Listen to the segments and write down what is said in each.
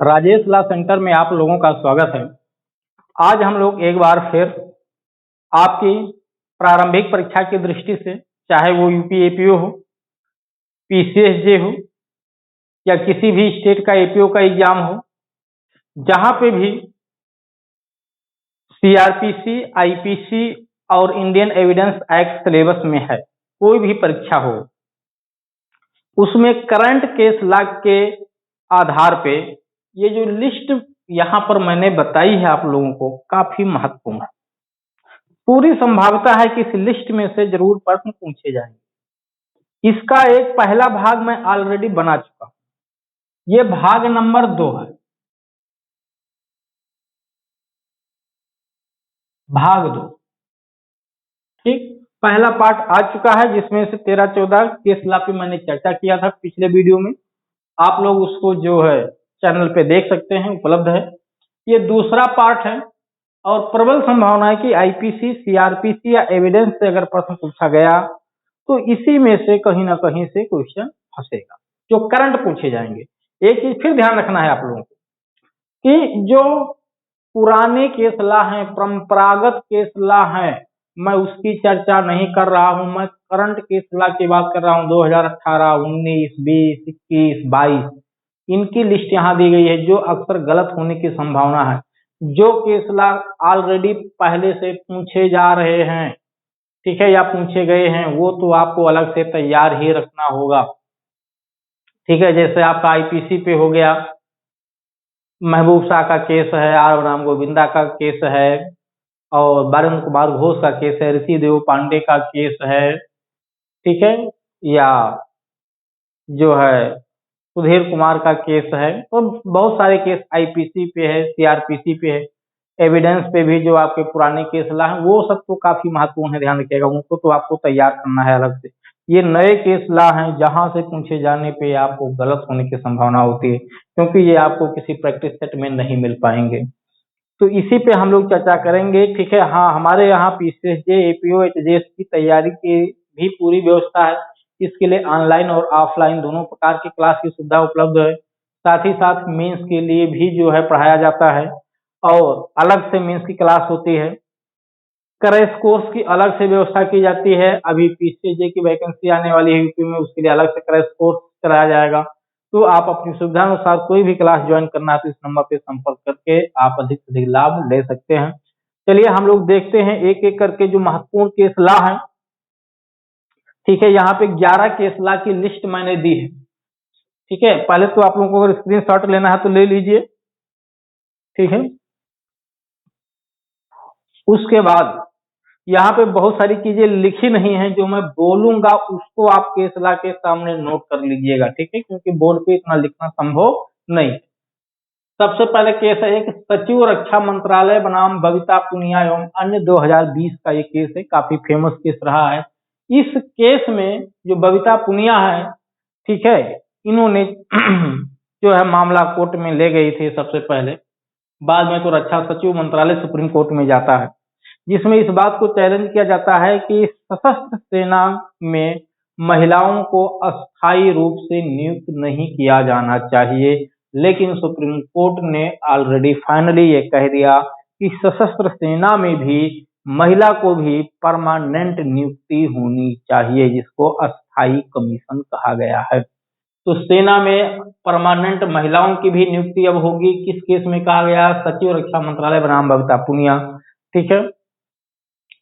Rajesh law centre में आप लोगों का स्वागत है। आज हम लोग एक बार फिर आपकी प्रारंभिक परीक्षा की दृष्टि से, चाहे वो यूपी एपीओ हो, पीसीएसजे हो या किसी भी स्टेट का एपीओ का एग्जाम हो, जहां पे भी सीआरपीसी, आईपीसी और इंडियन एविडेंस एक्ट सिलेबस में है, कोई भी परीक्षा हो, उसमें करंट केस लॉ के आधार पे ये जो लिस्ट यहाँ पर मैंने बताई है आप लोगों को, काफी महत्वपूर्ण है। पूरी संभावना है कि इस लिस्ट में से जरूर प्रश्न पूछे जाएंगे। इसका एक पहला भाग मैं ऑलरेडी बना चुका हूं, ये भाग नंबर 2 है। भाग 2, ठीक। पहला पार्ट आ चुका है जिसमें से 13-14 केस लॉ पे मैंने चर्चा किया था पिछले वीडियो में। आप लोग उसको जो है चैनल पे देख सकते हैं, उपलब्ध है। ये दूसरा पार्ट है और प्रबल संभावना है कि आईपीसी, सीआरपीसी या एविडेंस से अगर प्रश्न पूछा गया तो इसी में से कहीं ना कहीं से क्वेश्चन फंसेगा, जो करंट पूछे जाएंगे। एक चीज फिर ध्यान रखना है आप लोगों को कि जो पुराने केस लॉ हैं, परंपरागत केस लॉ हैं, मैं उसकी चर्चा नहीं कर रहा हूं। मैं करंट केस लॉ की बात कर रहा हूं। 2018, 19, 20, 21, 22 इनकी लिस्ट यहाँ दी गई है, जो अक्सर गलत होने की संभावना है। जो केस लॉ ऑलरेडी पहले से पूछे जा रहे हैं, ठीक है, या पूछे गए हैं, वो तो आपको अलग से तैयार ही रखना होगा, ठीक है। जैसे आपका आईपीसी पे हो गया, महबूब शाह का केस है, आर राम गोविंदा का केस है, और वरुण कुमार घोष का केस है, ऋषि देव पांडे का केस है, ठीक है, या जो है सुधीर कुमार का केस है। तो बहुत सारे केस आईपीसी पे है, सीआरपीसी पे है, एविडेंस पे भी जो आपके पुराने केस लॉ हैं वो सब तो काफी महत्वपूर्ण है, ध्यान रखिएगा। उनको तो आपको तैयार करना है अलग से। ये नए केस लॉ हैं, जहां से पूछे जाने पे आपको गलत होने की संभावना होती है, क्योंकि ये आपको किसी प्रैक्टिस सेट में नहीं मिल पाएंगे। तो इसी पे हम लोग चर्चा करेंगे, ठीक है। हाँ, हमारे यहाँ पीसीएसजे, एपीओ, एचजेएस की तैयारी की भी पूरी व्यवस्था है। इसके लिए ऑनलाइन और ऑफलाइन दोनों प्रकार की क्लास की सुविधा उपलब्ध है। साथ ही साथ मेंस के लिए भी जो है पढ़ाया जाता है, और अलग से मेंस की क्लास होती है। क्रैश कोर्स की अलग से व्यवस्था की जाती है। अभी पीसीएसजे की वैकेंसी आने वाली है यूपी में, उसके लिए अलग से क्रैश कोर्स कराया जाएगा। तो आप अपनी सुविधा अनुसार कोई भी क्लास ज्वाइन करना है तो इस नंबर पे संपर्क करके आप अधिक से अधिक लाभ ले सकते हैं। चलिए हम लोग देखते हैं एक एक करके जो महत्वपूर्ण केस लॉ है, ठीक है। यहाँ पे 11 केस लॉ की लिस्ट मैंने दी है, ठीक है। पहले तो आप लोगों को अगर स्क्रीनशॉट लेना है तो ले लीजिए, ठीक है। उसके बाद यहाँ पे बहुत सारी चीजें लिखी नहीं है, जो मैं बोलूंगा उसको आप केस लॉ के सामने नोट कर लीजिएगा, ठीक है, क्योंकि बोर्ड पे इतना लिखना संभव नहीं। सबसे पहले केस है एक सचिव रक्षा मंत्रालय बनाम बबीता पुनिया एवं अन्य 2020 का ये केस है, काफी फेमस केस रहा है। इस केस में जो बबीता पुनिया है, ठीक है, इन्होंने जो है मामला कोर्ट में ले गई थी सबसे पहले। बाद में तो रक्षा सचिव मंत्रालय सुप्रीम कोर्ट में जाता है, जिसमें इस बात को चैलेंज किया जाता है कि सशस्त्र सेना में महिलाओं को अस्थायी रूप से नियुक्त नहीं किया जाना चाहिए। लेकिन सुप्रीम कोर्ट ने ऑलरेडी फाइनली ये कह दिया कि सशस्त्र सेना में भी महिला को भी परमानेंट नियुक्ति होनी चाहिए, जिसको अस्थायी कमीशन कहा गया है। तो सेना में परमानेंट महिलाओं की भी नियुक्ति अब होगी। किस केस में कहा गया? सचिव रक्षा मंत्रालय बनाम बबीता पुनिया, ठीक है।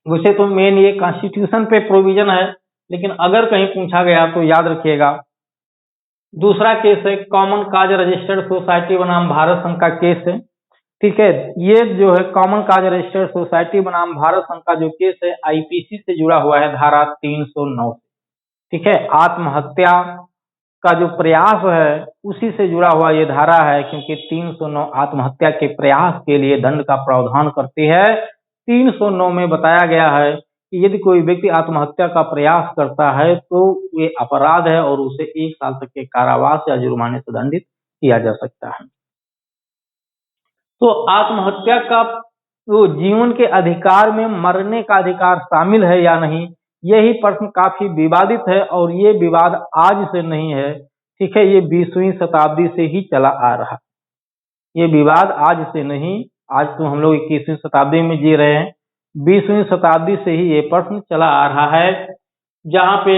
वैसे तो मेन ये कॉन्स्टिट्यूशन पे प्रोविजन है, लेकिन अगर कहीं पूछा गया तो याद रखिएगा। दूसरा केस है कॉमन काज रजिस्टर्ड सोसाइटी बनाम भारत संघ का केस है, ठीक है। ये जो है कॉमन काज रजिस्टर्ड सोसाइटी बनाम भारत संघ का जो केस है, आईपीसी से जुड़ा हुआ है, धारा 309, ठीक है। आत्महत्या का जो प्रयास है उसी से जुड़ा हुआ ये धारा है, क्योंकि 309 आत्महत्या के प्रयास के लिए दंड का प्रावधान करती है। 309 में बताया गया है कि यदि कोई व्यक्ति आत्महत्या का प्रयास करता है तो ये अपराध है और उसे 1 साल तक के कारावास या जुर्माने से दंडित किया जा सकता है। तो आत्महत्या का तो जीवन के अधिकार में मरने का अधिकार शामिल है या नहीं, यही प्रश्न काफी विवादित है, और ये विवाद आज से नहीं है, ठीक है, ये 20वीं शताब्दी से ही चला आ रहा। ये विवाद आज से नहीं, आज तो हम लोग 21वीं शताब्दी में जी रहे हैं, 20वीं शताब्दी से ही ये प्रश्न चला आ रहा है, जहाँ पे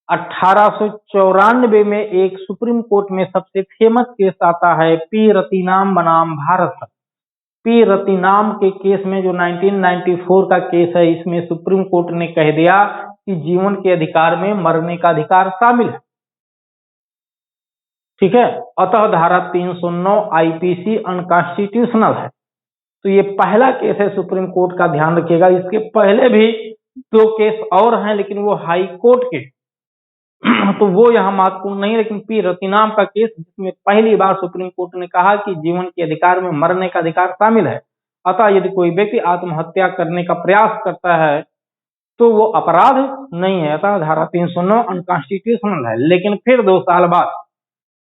1894 में एक सुप्रीम कोर्ट में सबसे फेमस केस आता है पी रतिनाम बनाम भारत। पी रतिनाम के केस में जो 1994 का केस है, इसमें सुप्रीम कोर्ट ने कह दिया कि जीवन के अधिकार में मरने का अधिकार शामिल है। ठीक है, अतः धारा 309 आईपीसी अनकॉन्स्टिट्यूशनल है। तो ये पहला केस है सुप्रीम कोर्ट का, ध्यान रखिएगा। इसके पहले भी 2 केस और हैं, लेकिन वो हाई कोर्ट के तो वो यहाँ महत्वपूर्ण नहीं, लेकिन पी रतिनाम का केस, जिसमें पहली बार सुप्रीम कोर्ट ने कहा कि जीवन के अधिकार में मरने का अधिकार शामिल है, अतः यदि कोई व्यक्ति आत्महत्या करने का प्रयास करता है तो वो अपराध नहीं है, अतः धारा 309 अनकॉन्स्टिट्यूशनल है। लेकिन फिर 2 साल बाद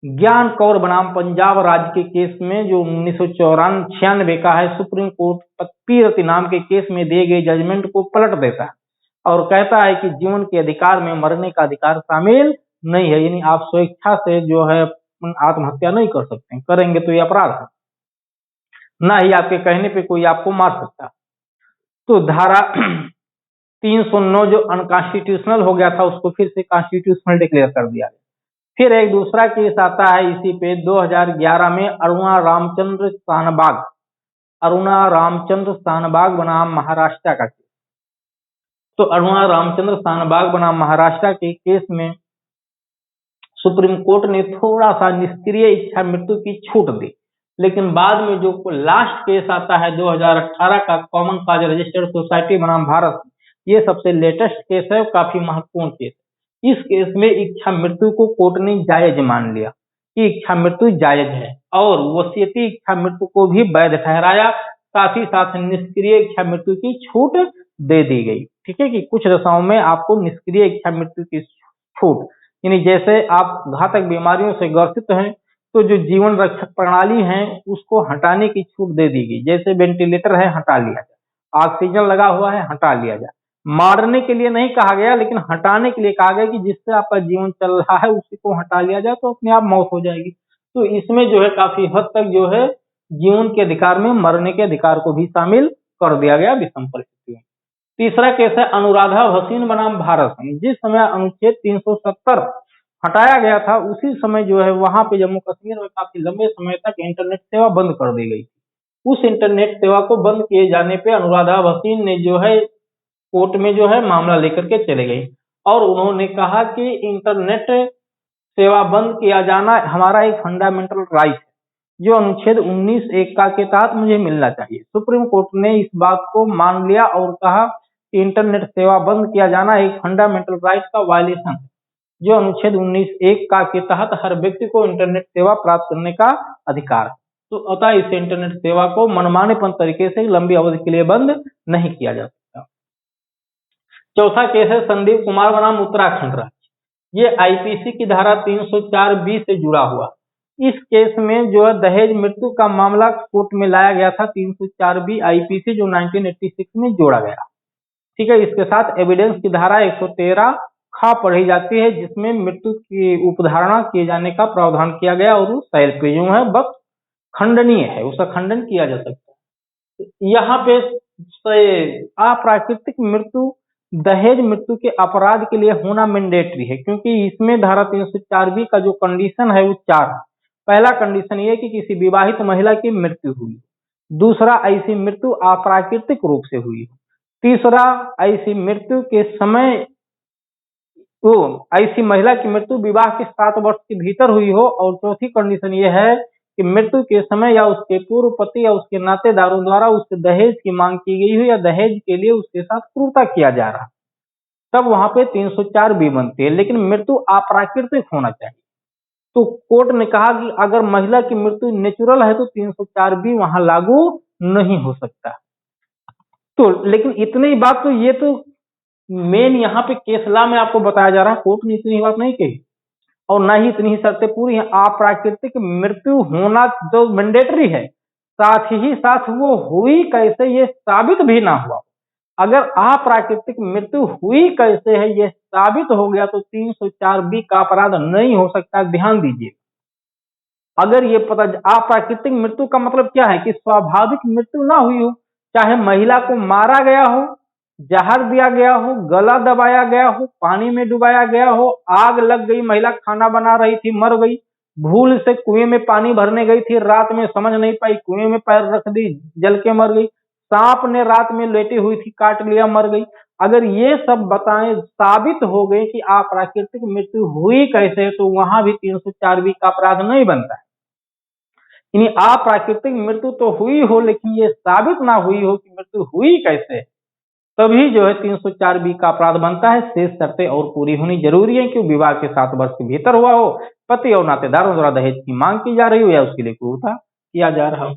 ज्ञान कौर बनाम पंजाब राज्य के केस में, जो 1996 का है, सुप्रीम कोर्ट पी रतिनाम के केस में दिए गए जजमेंट को पलट देता है और कहता है कि जीवन के अधिकार में मरने का अधिकार शामिल नहीं है, यानी आप स्वेच्छा से जो है आत्महत्या नहीं कर सकते, करेंगे तो ये अपराध है, ना ही आपके कहने पे कोई आपको मार सकता। तो धारा 309 जो अनकॉन्स्टिट्यूशनल हो गया था, उसको फिर से कॉन्स्टिट्यूशनल डिक्लेयर कर दिया गया। फिर एक दूसरा केस आता है इसी पे 2011 में अरुणा रामचंद्र शानबाग बनाम महाराष्ट्र का केस। तो अरुणा रामचंद्र शानबाग बनाम महाराष्ट्र के केस में सुप्रीम कोर्ट ने थोड़ा सा निष्क्रिय इच्छा मृत्यु की छूट दी, लेकिन बाद में जो लास्ट केस आता है 2018 का कॉमन कॉज रजिस्टर्ड सोसाइटी बनाम भारत, ये सबसे लेटेस्ट केस है, काफी महत्वपूर्ण केस। इस केस में इच्छा मृत्यु को कोर्ट ने जायज मान लिया कि इच्छा मृत्यु जायज है, और वसीयती इच्छा मृत्यु को भी वैध ठहराया, साथ ही साथ निष्क्रिय इच्छा मृत्यु की छूट दे दी गई। ठीक है, कि कुछ दशाओं में आपको निष्क्रिय इच्छा मृत्यु की छूट, यानी जैसे आप घातक बीमारियों से ग्रसित हैं तो जो जीवन रक्षक प्रणाली है उसको हटाने की छूट दे दी गई, जैसे वेंटिलेटर है हटा लिया जाए, ऑक्सीजन लगा हुआ है हटा लिया जाए। मारने के लिए नहीं कहा गया, लेकिन हटाने के लिए कहा गया कि जिससे आपका जीवन चल रहा है उसी को हटा लिया जाए तो अपने आप मौत हो जाएगी। तो इसमें जो है काफी हद तक जो है जीवन के अधिकार में मरने के अधिकार को भी शामिल कर दिया गया विषम परिस्थितियों में। तीसरा केस है अनुराधा भसीन बनाम भारत। जिस समय अनुच्छेद 370 हटाया गया था, उसी समय जो है वहां पे जम्मू कश्मीर में काफी लंबे समय तक इंटरनेट सेवा बंद कर दी गई। उस इंटरनेट सेवा को बंद किए जाने पे अनुराधा भसीन ने जो है कोर्ट में जो है मामला लेकर के चले गई, और उन्होंने कहा कि इंटरनेट सेवा बंद किया जाना हमारा एक फंडामेंटल राइट है, जो अनुच्छेद 19(1) के तहत मुझे मिलना चाहिए। सुप्रीम कोर्ट ने इस बात को मान लिया और कहा कि इंटरनेट सेवा बंद किया जाना एक फंडामेंटल राइट का वायलेशन है, जो अनुच्छेद 19(1) के तहत हर व्यक्ति को इंटरनेट सेवा प्राप्त करने का अधिकार है। तो अतः इस इंटरनेट सेवा को मनमानेपन तरीके से लंबी अवधि के लिए बंद नहीं किया जा सकता। चौथा केस है संदीप कुमार बनाम उत्तराखंड राज्य। ये आईपीसी की धारा 304(b) से जुड़ा हुआ। इस केस में जो है दहेज मृत्यु का मामला कोर्ट में लाया गया था, 304(b) आईपीसी जो 1986 में जोड़ा गया। ठीक है, इसके साथ एविडेंस की धारा 113 खा पढ़ी जाती है, जिसमें मृत्यु की उपधारणा किए जाने का प्रावधान किया गया, और वो सैलपेजों है, बस खंडनीय है, उसका खंडन किया जा सकता है। यहाँ पे अप्राकृतिक मृत्यु दहेज मृत्यु के अपराध के लिए होना मैंडेटरी है, क्योंकि इसमें धारा 304(b) का जो कंडीशन है वो 4 है। पहला कंडीशन ये कि किसी विवाहित महिला की मृत्यु हुई, दूसरा ऐसी मृत्यु अप्राकृतिक रूप से हुई, तीसरा ऐसी मृत्यु के समय तो ऐसी महिला की मृत्यु विवाह के 7 वर्ष के भीतर हुई हो, और चौथी कंडीशन ये है कि मृत्यु के समय या उसके पूर्व पति या उसके नातेदारों द्वारा उससे दहेज की मांग की गई हो या दहेज के लिए उसके साथ क्रूरता किया जा रहा, तब वहां पे 304(b) बनती है। लेकिन मृत्यु अप्राकृतिक होना चाहिए। तो कोर्ट ने कहा कि अगर महिला की मृत्यु नेचुरल है तो 304(b) वहां लागू नहीं हो सकता। तो लेकिन इतनी बात तो ये तो मेन यहाँ पे केस लॉ में आपको बताया जा रहा है, कोर्ट ने इतनी बात नहीं कही और ना ही इतनी शर्तें पूरी हैं। अप्राकृतिक मृत्यु होना जो मैंडेटरी है, साथ ही साथ वो हुई कैसे ये साबित भी ना हुआ। अगर अप्राकृतिक मृत्यु हुई कैसे है ये साबित हो गया तो 304(b) का अपराध नहीं हो सकता, ध्यान दीजिए। अगर ये पता, अप्राकृतिक मृत्यु का मतलब क्या है कि स्वाभाविक मृत्यु ना हुई हो, चाहे महिला को मारा गया हो, जहर दिया गया हो, गला दबाया गया हो, पानी में डुबाया गया हो, आग लग गई, महिला खाना बना रही थी मर गई, भूल से कुएं में पानी भरने गई थी, रात में समझ नहीं पाई, कुएं में पैर रख दी, जल के मर गई, सांप ने रात में लेटी हुई थी काट लिया मर गई। अगर ये सब बताएं, साबित हो गए कि अप्राकृतिक मृत्यु हुई कैसे, तो वहां भी 304 का अपराध नहीं बनता है। यानी अप्राकृतिक मृत्यु तो हुई हो, लेकिन ये साबित ना हुई हो कि मृत्यु हुई कैसे, तभी जो है 304 का अपराध बनता है। शेष शर्तें और पूरी होनी जरूरी है कि विवाह के 7 वर्ष के भीतर हुआ हो, पति और नातेदारों द्वारा दहेज की मांग की जा रही हो या उसके लिए क्रूरता किया जा रहा हो।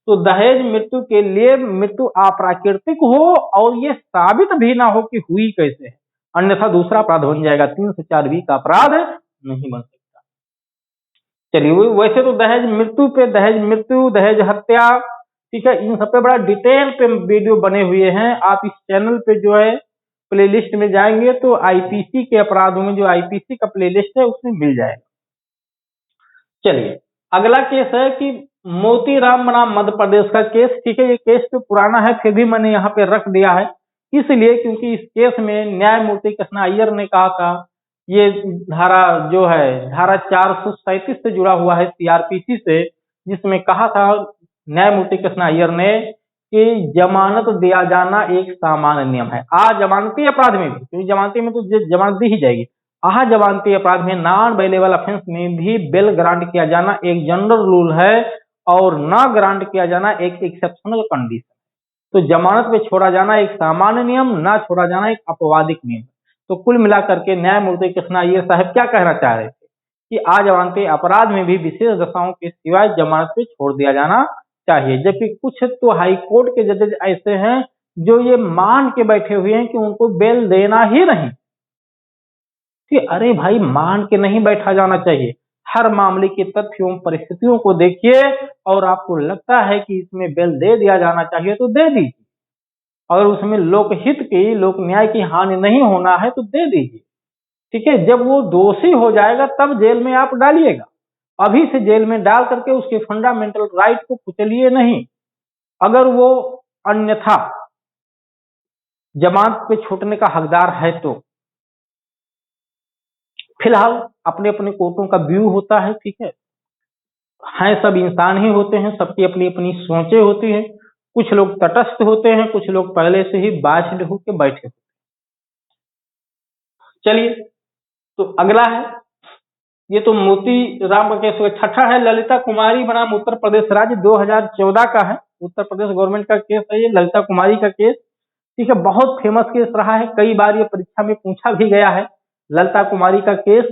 तो दहेज मृत्यु के लिए मृत्यु अप्राकृतिक हो और ये साबित भी ना हो कि हुई कैसे है, अन्यथा दूसरा अपराध बन जाएगा, 304 का अपराध नहीं बन सकता। चलिए, वैसे तो दहेज मृत्यु पे, दहेज मृत्यु, दहेज हत्या, ठीक है, इन सब पे बड़ा डिटेल पे वीडियो बने हुए हैं। आप इस चैनल पे जो है प्लेलिस्ट में जाएंगे तो आईपीसी के अपराधों में जो आईपीसी का प्लेलिस्ट है उसमें मिल जाएगा। चलिए, अगला केस है कि मोतीराम बनाम मध्य प्रदेश का केस। ठीक है, ये केस तो पुराना है, फिर भी मैंने यहाँ पे रख दिया है इसलिए क्योंकि इस केस में न्यायमूर्ति कृष्णा अय्यर ने कहा था, ये धारा जो है धारा 437 से जुड़ा हुआ है सीआरपीसी से, जिसमें कहा था न्यायमूर्ति कृष्णा अय्यर ने कि जमानत दिया जाना एक सामान्य नियम है। जमानती अपराध में भी, क्योंकि जमानती में तो जमानत दी ही जाएगी, जमानती अपराध में नॉन बेलेबल ऑफेंस में भी बेल ग्रांट किया जाना एक जनरल रूल है और ना ग्रांट किया जाना एक एक्सेप्शनल कंडीशन। तो जमानत पे छोड़ा जाना एक सामान्य नियम, ना छोड़ा जाना एक अपवादिक नियम। तो कुल मिलाकर के न्यायमूर्ति कृष्णा अय्यर साहब क्या कहना चाह रहे थे कि अजमानती अपराध में भी विशेष दशाओं के सिवाय जमानत पे छोड़ दिया जाना चाहिए। जबकि कुछ तो हाई कोर्ट के जजेज ऐसे हैं जो ये मान के बैठे हुए हैं कि उनको बेल देना ही नहीं, कि अरे भाई मान के नहीं बैठा जाना चाहिए, हर मामले के तथ्यों परिस्थितियों को देखिए और आपको लगता है कि इसमें बेल दे दिया जाना चाहिए तो दे दीजिए, अगर उसमें लोकहित की, लोक न्याय की हानि नहीं होना है तो दे दीजिए। ठीक है, जब वो दोषी हो जाएगा तब जेल में आप डालिएगा, अभी से जेल में डाल करके उसके फंडामेंटल राइट को कुचलिए नहीं। अगर वो अन्यथा जमानत पे छूटने का हकदार है तो फिलहाल अपने अपने कोर्टों का व्यू होता है। ठीक है, सब इंसान ही होते हैं, सबकी अपनी अपनी सोचें होती हैं, कुछ लोग तटस्थ होते हैं, कुछ लोग पहले से ही बाझ होकर बैठे होते। चलिए, तो अगला है, ये तो मोती राम का केस। छठा है ललिता कुमारी बनाम उत्तर प्रदेश राज्य, 2014 का है, उत्तर प्रदेश गवर्नमेंट का केस है ये, ललिता कुमारी का केस। ठीक है, बहुत फेमस केस रहा है, कई बार ये परीक्षा में पूछा भी गया है ललिता कुमारी का केस।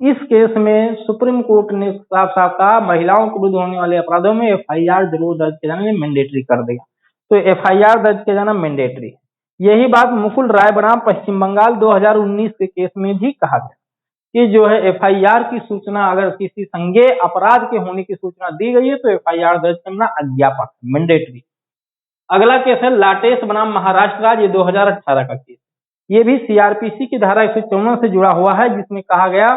इस केस में सुप्रीम कोर्ट ने साफ साफ कहा महिलाओं के विरुद्ध होने वाले अपराधों में एफआईआर जरूर दर्ज किया जाना मैंडेटरी कर देगा। तो एफआईआर दर्ज किया जाना मैंडेटरी। यही बात मुकुल राय बनाम पश्चिम बंगाल 2019 के केस में भी कहा गया कि जो है एफआईआर की सूचना, अगर किसी संज्ञेय अपराध के होने की सूचना दी गई है तो एफआईआर दर्ज करना अज्ञापन मैंडेटरी। अगला केस है लाटेश बनाम महाराष्ट्र राज्य, ये 2018 का केस। ये भी सीआरपीसी की धारा 154 से जुड़ा हुआ है, जिसमें कहा गया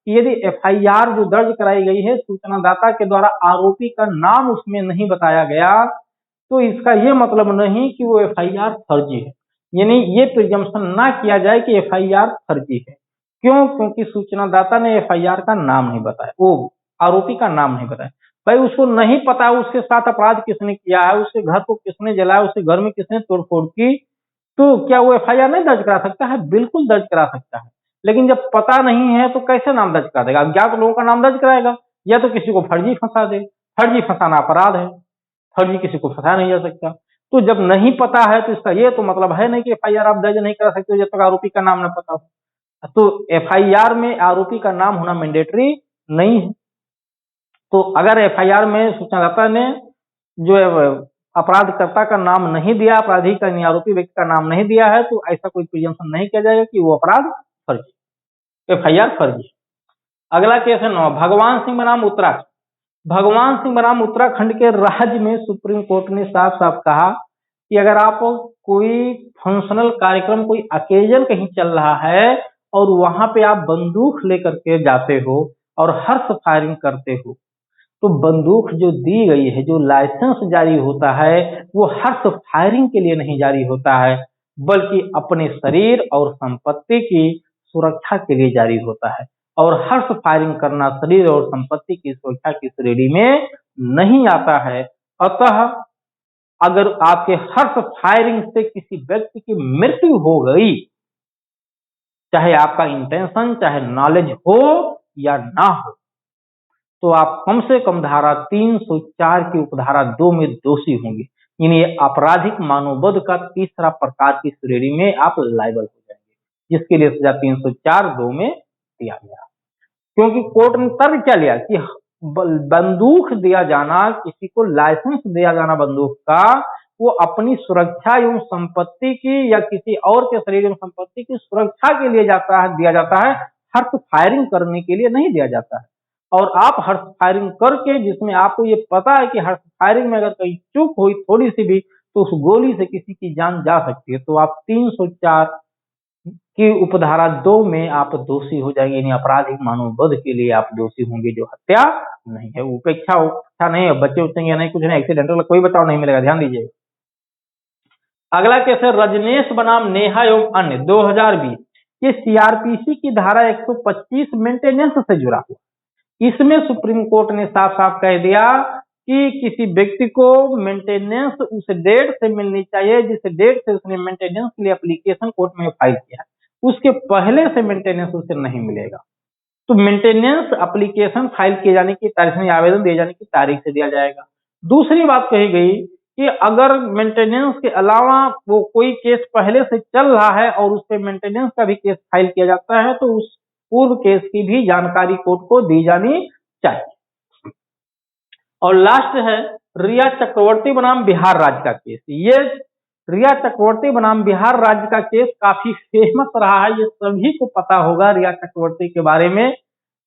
कि यदि एफआईआर जो दर्ज कराई गई है सूचनादाता के द्वारा आरोपी का नाम उसमें नहीं बताया गया तो इसका ये मतलब नहीं कि वो एफआईआर फर्जी है, यानी ये प्रिजम्पशन ना किया जाए कि एफआईआर फर्जी है। क्यों? क्योंकि सूचनादाता ने एफआईआर का नाम नहीं बताया, वो आरोपी का नाम नहीं बताया। भाई उसको नहीं पता उसके साथ अपराध किसने किया है, उसके घर को किसने जलाया, उसके घर में किसने तोड़फोड़ की, तो क्या वो एफआईआर नहीं दर्ज करा सकता है? बिल्कुल दर्ज करा सकता है, लेकिन जब पता नहीं है तो कैसे नाम दर्ज करा देगा? अज्ञात लोगों का नाम दर्ज कराएगा, या तो किसी को फर्जी फंसा दे, फर्जी फंसाना अपराध है, फर्जी किसी को फंसाया नहीं जा सकता। तो जब नहीं पता है तो इसका ये तो मतलब है नहीं कि एफआईआर आप दर्ज नहीं करा सकते जब तक आरोपी का नाम न पता हो। तो एफआईआर में आरोपी का नाम होना मैंडेटरी नहीं है। तो अगर एफआईआर में सूचनादाता ने जो अपराधकर्ता का नाम नहीं दिया, अपराधी का आरोपी व्यक्ति का नाम नहीं दिया है, तो ऐसा कोई प्रिजम्पशन नहीं किया जाएगा कि वो अपराध फर्जी, एफआईआर फर्जी। अगला केस है 9 भगवान सिंह बनाम उत्तराखंड। भगवान सिंह बनाम उत्तराखंड के राज्य में सुप्रीम कोर्ट ने साफ साफ कहा कि अगर आप कोई फंक्शनल कार्यक्रम, कोई अकेजन कहीं चल रहा है और वहां पे आप बंदूक लेकर के जाते हो और हर्ष फायरिंग करते हो तो बंदूक जो दी गई है, जो लाइसेंस जारी होता है, वो हर्ष फायरिंग के लिए नहीं जारी होता है, बल्कि अपने शरीर और संपत्ति की सुरक्षा के लिए जारी होता है। और हर्ष फायरिंग करना शरीर और संपत्ति की सुरक्षा की श्रेणी में नहीं आता है। अतः अगर आपके हर्ष फायरिंग से किसी व्यक्ति की मृत्यु हो गई, चाहे आपका इंटेंशन, चाहे नॉलेज हो या ना हो, तो आप कम से कम धारा 304 की उपधारा 2 में दोषी होंगे। यानी आपराधिक मानववध का तीसरा प्रकार की श्रेणी में आप लायबल हो जाएंगे, जिसके लिए सजा 304(2) में दिया गया। क्योंकि कोर्ट ने तर्क क्या लिया कि बंदूक दिया जाना, किसी को लाइसेंस दिया जाना बंदूक का, वो अपनी सुरक्षा एवं संपत्ति की या किसी और के शरीर एवं संपत्ति की सुरक्षा के लिए दिया जाता है, हर्ष फायरिंग करने के लिए नहीं दिया जाता है। और आप हर्ष फायरिंग करके, जिसमें आपको ये पता है कि हर्ष फायरिंग में अगर कहीं चूक हुई थोड़ी सी भी, तो उस गोली से किसी की जान जा सकती है, तो आप 304 की उपधारा 2 में आप दोषी हो जाएंगे। यानी आपराधिक मानववध के लिए आप दोषी होंगे, जो हत्या नहीं है। उपेक्षा नहीं है, बच्चे उचेंगे नहीं, कुछ नहीं, एक्सीडेंटल कोई बचाव नहीं मिलेगा, ध्यान दीजिए। अगला केस है रजनेश बनाम नेहा एवं अन्य 2020, ये सीआरपीसी की धारा 125 मेंटेनेंस से जुड़ा हुआ। इसमें सुप्रीम कोर्ट ने साफ साफ कह दिया कि किसी व्यक्ति को मेंटेनेंस उस डेट से मिलनी चाहिए जिस डेट से उसने मेंटेनेंस के लिए एप्लीकेशन कोर्ट में फाइल किया है, उसके पहले से मेंटेनेंस उसे नहीं मिलेगा। तो मेंटेनेंस एप्लीकेशन फाइल किए जाने की तारीख में, आवेदन दिए जाने की तारीख से दिया जाएगा। दूसरी बात कही गई कि अगर मेंटेनेंस के अलावा वो कोई केस पहले से चल रहा है और उस पर मेंटेनेंस का भी केस फाइल किया जाता है, तो उस पूर्व केस की भी जानकारी कोर्ट को दी जानी चाहिए। और लास्ट है रिया चक्रवर्ती बनाम बिहार राज्य का केस। ये रिया चक्रवर्ती बनाम बिहार राज्य का केस काफी फेमस रहा है, ये सभी को पता होगा रिया चक्रवर्ती के बारे में,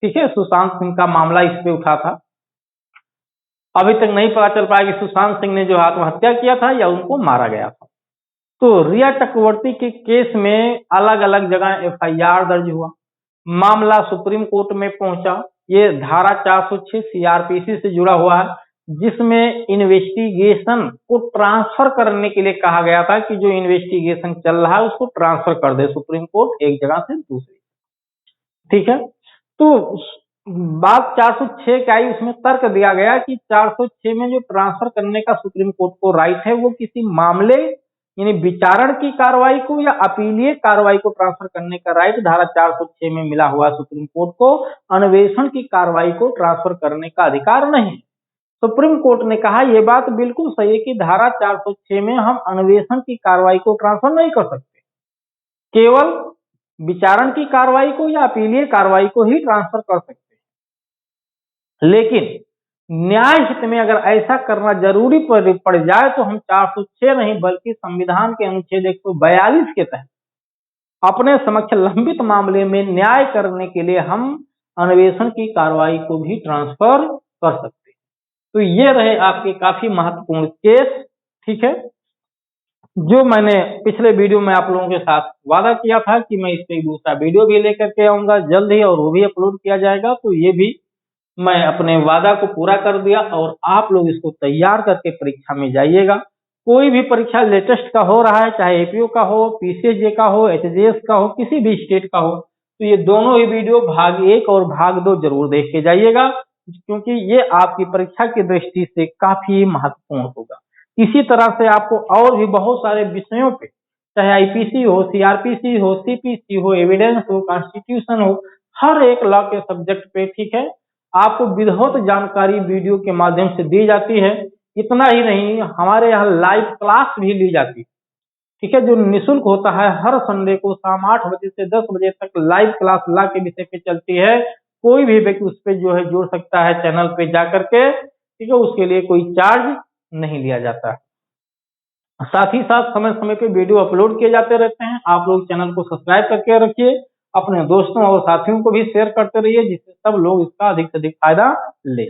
ठीक है। सुशांत सिंह का मामला इस पे उठा था। अभी तक नहीं पता चल पाया कि सुशांत सिंह ने जो आत्महत्या किया था या उनको मारा गया था। तो रिया चक्रवर्ती के केस में अलग अलग जगह एफआईआर दर्ज हुआ, मामला सुप्रीम कोर्ट में पहुंचा। ये धारा 406 सीआरपीसी से जुड़ा हुआ है, जिसमें इन्वेस्टिगेशन को ट्रांसफर करने के लिए कहा गया था कि जो इन्वेस्टिगेशन चल रहा है उसको ट्रांसफर कर दे सुप्रीम कोर्ट एक जगह से दूसरी, ठीक है। तो बात 406 का आई, उसमें तर्क दिया गया कि 406 में जो ट्रांसफर करने का सुप्रीम कोर्ट को राइट है, वो किसी मामले यानी विचारण की कार्रवाई को या अपीलीय कार्रवाई को ट्रांसफर करने का राइट धारा 406 में मिला हुआ सुप्रीम कोर्ट को, अन्वेषण की कार्रवाई को ट्रांसफर करने का अधिकार नहीं। सुप्रीम कोर्ट ने कहा यह बात बिल्कुल सही है कि धारा 406 में हम अन्वेषण की कार्रवाई को ट्रांसफर नहीं कर सकते, केवल विचारण की कार्रवाई को या अपीलीय कार्रवाई को ही ट्रांसफर कर सकते हैं। लेकिन न्याय हित में अगर ऐसा करना जरूरी पड़ जाए तो हम 406 नहीं बल्कि संविधान के अनुच्छेद 142 के तहत अपने समक्ष लंबित मामले में न्याय करने के लिए हम अन्वेषण की कार्रवाई को भी ट्रांसफर कर सकते हैं। तो ये रहे आपके काफी महत्वपूर्ण केस, ठीक है, जो मैंने पिछले वीडियो में आप लोगों के साथ वादा किया था कि मैं इस पे दूसरा वीडियो भी लेकर के आऊंगा जल्द ही, और वो भी अपलोड किया जाएगा। तो ये भी मैं अपने वादा को पूरा कर दिया, और आप लोग इसको तैयार करके परीक्षा में जाइएगा। कोई भी परीक्षा लेटेस्ट का हो रहा है, चाहे एपीओ का हो, पीसीएसजे का हो, एचजेएस का हो, किसी भी स्टेट का हो, तो ये दोनों ही वीडियो भाग 1 और भाग 2 जरूर देख के जाइएगा, क्योंकि ये आपकी परीक्षा की दृष्टि से काफी महत्वपूर्ण होगा। इसी तरह से आपको और भी बहुत सारे विषयों पे, चाहे आईपीसी हो, सीआरपीसी हो, सीपीसी हो, एविडेंस हो, कॉन्स्टिट्यूशन हो, हर एक लॉ के सब्जेक्ट पे, ठीक है, आपको विधिवत जानकारी वीडियो के माध्यम से दी जाती है। इतना ही नहीं, हमारे यहाँ लाइव क्लास भी ली जाती है, ठीक है, जो निःशुल्क होता है। हर संडे को शाम 8 बजे से 10 बजे तक लाइव क्लास लॉ के विषय पे चलती है। कोई भी व्यक्ति उस पे जो है जुड़ सकता है चैनल पे जा करके, ठीक है, उसके लिए कोई चार्ज नहीं लिया जाता है। साथ ही साथ समय समय पे वीडियो अपलोड किए जाते रहते हैं। आप लोग चैनल को सब्सक्राइब करके रखिए, अपने दोस्तों और साथियों को भी शेयर करते रहिए, जिससे सब लोग इसका अधिक से अधिक फायदा ले।